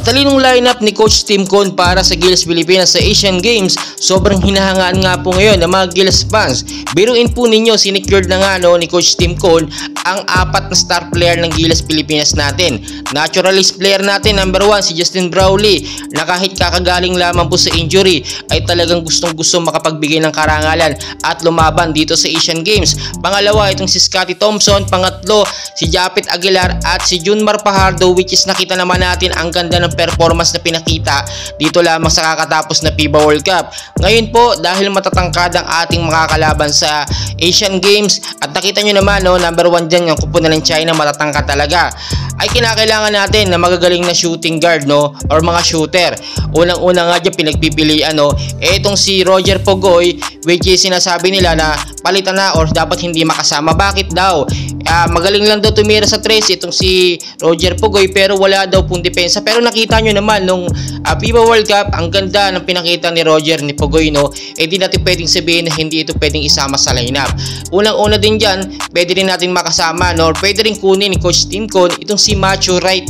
Matalinong lineup ni Coach Tim Con para sa Gilas Pilipinas sa Asian Games. Sobrang hinahangaan nga po ngayon ng mga Gilas fans. Biruin po ninyo, sinecured na nga ni Coach Tim Con ang 4 na star player ng Gilas Pilipinas natin. Naturalist player natin, number 1 si Justin Brawley, na kahit kakagaling lamang po sa injury ay talagang gustong-gusto makapagbigay ng karangalan at lumaban dito sa Asian Games. Pangalawa, itong si Scotty Thompson. Pangatlo, si Japet Aguilar at si Junmar Fajardo, which is nakita naman natin ang ganda ng performance na pinakita dito lamang sa kakatapos na FIBA World Cup. Ngayon po, dahil matatangkad ang ating makakalaban sa Asian Games at nakita nyo naman number 1 dyan yung kupunan ng China, matatangkad talaga, ay kinakailangan natin na magagaling na shooting guard or mga shooter. Unang-una nga dyan pinagpipilian etong si Roger Pogoy, which is sinasabi nila na palitan na or dapat hindi makasama. Bakit daw? Magaling lang daw tumira sa tres itong si Roger Pogoy, pero wala daw pong depensa. Pero nakita nyo naman nung FIBA World Cup, ang ganda ng pinakita ni Roger ni Pogoy, di natin pwedeng sabihin na hindi ito pwedeng isama sa lineup. Unang-una din dyan, pwede rin natin makasama or pwede rin kunin ni Coach Tim Con itong si Macho Wright,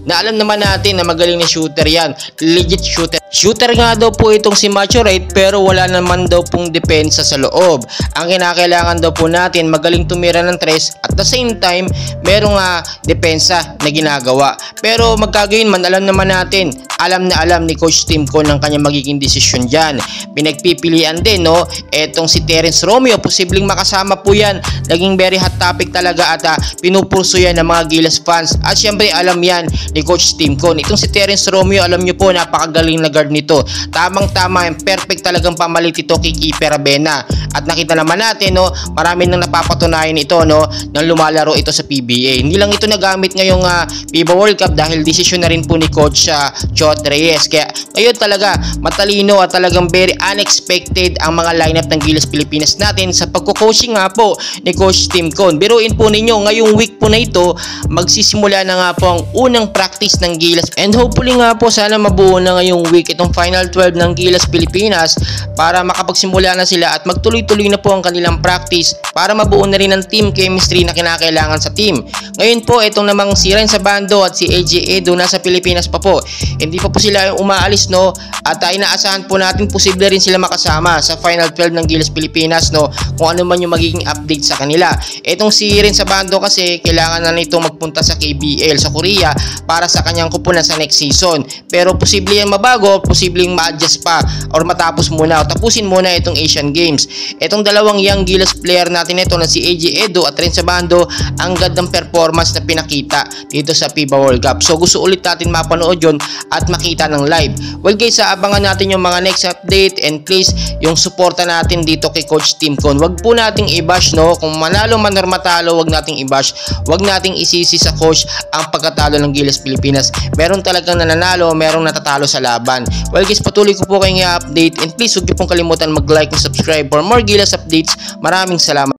na alam naman natin na magaling na shooter yan, legit shooter. Shooter nga daw po itong si Macho Wright, pero wala naman daw pong depensa sa loob. Ang kinakailangan daw po natin, magaling tumira ng tres, at the same time merong depensa na ginagawa. Pero magkagayon man, alam naman natin, alam na alam ni Coach Tim Con ang kanyang magiging desisyon dyan. Pinagpipilian din etong si Terence Romeo, posibleng makasama po yan. Naging very hot topic talaga at pinupurso yan ng mga Gilas fans, at syempre alam yan ni Coach Tim Con. Itong si Terence Romeo, alam nyo po, napakagaling na guard nito. Tamang-tama, perfect talagang pamalit ito kay Kiefer Avena. At nakita naman natin marami nang napapatunayan ito nang lumalaro ito sa PBA. Hindi lang ito nagamit ngayong FIBA World Cup dahil desisyon na rin po ni Coach Chot Reyes. Kaya ngayon talaga matalino at talagang very unexpected ang mga lineup ng Gilas Pilipinas natin sa pagko-coaching nga po ni Coach Tim Con. Biruin po ninyo, ngayong week po na ito magsisimula na nga po ang unang practice ng Gilas, and hopefully nga po sana mabuo na ngayong week itong final 12 ng Gilas Pilipinas para makapagsimula na sila at magtuloy-tuloy na po ang kanilang practice para mabuo na rin ang team chemistry na kinakailangan sa team. Ngayon po, itong namang si Renz Abando at si AJ Edo nasa Pilipinas pa po. Hindi pa po sila umaalis at inaasahan po natin posible rin sila makasama sa final 12 ng Gilas Pilipinas kung ano man yung magiging update sa kanila. Itong si Renz Abando kasi kailangan na nito magpunta sa KBL sa Korea para sa kanyang kupunan sa next season. Pero posible yan mabago, posibleng ma-adjust pa or matapos muna o tapusin muna itong Asian Games. Itong dalawang young Gilas player natin ito na si AJ Edo at Renz Abando, ang gandang performance na pinakita dito sa FIBA World Cup. So gusto ulit natin mapanood yun at makita ng live. Well guys, abangan natin yung mga next update, and please yung suporta natin dito kay Coach Tim Con. Wag po nating i-bash kung manalo man or matalo, wag nating i-bash. Wag nating isisi sa coach ang pagkatalo ng Gilas Pilipinas. Meron talagang nananalo, merong natatalo sa laban. Well guys, patuloy ko po kayong i-update, and please huwag niyo pong kalimutan mag-like and subscribe for more Gilas updates. Maraming salamat.